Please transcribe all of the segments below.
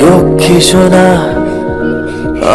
লক্ষ্মী সোনা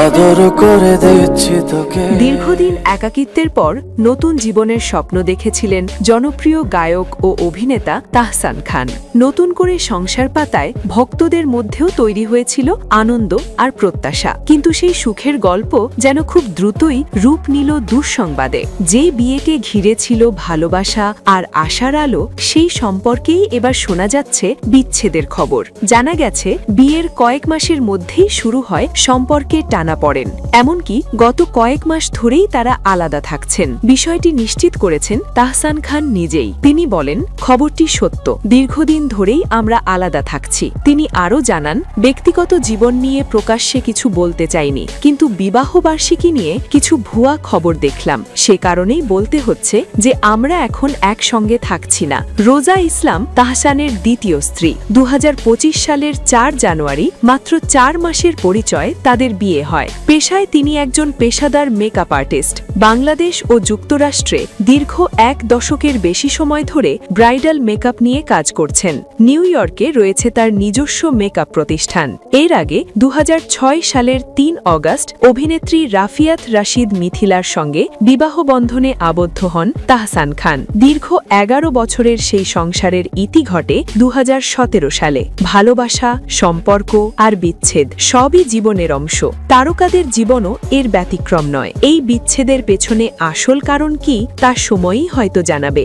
আদর করে দিচ্ছি তোকে। দীর্ঘদিন একাকিত্বের পর নতুন জীবনের স্বপ্ন দেখেছিলেন জনপ্রিয় গায়ক ও অভিনেতা তাহসান খান। নতুন করে সংসার পাতায় ভক্তদের মধ্যেও তৈরি হয়েছিল আনন্দ আর প্রত্যাশা, কিন্তু সেই সুখের গল্প যেন খুব দ্রুতই রূপ নিল দুঃসংবাদে। যেই বিয়েকে ঘিরে ছিল ভালোবাসা আর আশার আলো, সেই সম্পর্কেই এবার শোনা যাচ্ছে বিচ্ছেদের খবর। জানা গেছে বিয়ের কয়েক মাসের মধ্যেই শুরু হয় সম্পর্কে টানাপড়েন, এমনকি গত কয়েক মাস ধরেই তারা আলাদা থাকছেন। বিষয়টি নিশ্চিত করেছেন তাহসান খান নিজেই। তিনি বলেন, খবরটি সত্য, দীর্ঘদিন ধরেই আমরা আলাদা থাকছি। তিনি আরও জানান, ব্যক্তিগত জীবন নিয়ে প্রকাশ্যে কিছু বলতে চাইনি, কিন্তু বিবাহবার্ষিকী নিয়ে কিছু ভুয়া খবর দেখলাম, সে কারণেই বলতে হচ্ছে যে আমরা এখন একসঙ্গে থাকছি না। রোজা ইসলাম তাহসানের দ্বিতীয় স্ত্রী। 2025 সালের 4 জানুয়ারি, মাত্র 4 মাসের পরিচয়, তাদের বিয়ে হয়। পেশায় তিনি একজন পেশাদার মেকআপ আর্টিস্ট। বাংলাদেশ ও যুক্তরাষ্ট্রে দীর্ঘ 1 দশকের বেশি সময় ধরে ব্রাইডাল মেকআপ নিয়ে কাজ করছেন। নিউ ইয়র্কে রয়েছে তার নিজস্ব মেকআপ প্রতিষ্ঠান। এর আগে 2006 সালের 3 অগাস্ট অভিনেত্রী রাফিয়াত রাশিদ মিথিলার সঙ্গে বিবাহ বন্ধনে আবদ্ধ হন তাহসান খান। দীর্ঘ 11 বছরের সেই সংসারের ইতি ঘটে 2017 সালে। ভালোবাসা, সম্পর্ক আর বিচ্ছেদ সবই জীবনের অংশ। তারকাদের জীবনও এর ব্যতিক্রম নয়। এই বিচ্ছেদের পেছনে আসল কারণ কি, তা সময়ই হয়তো জানাবে।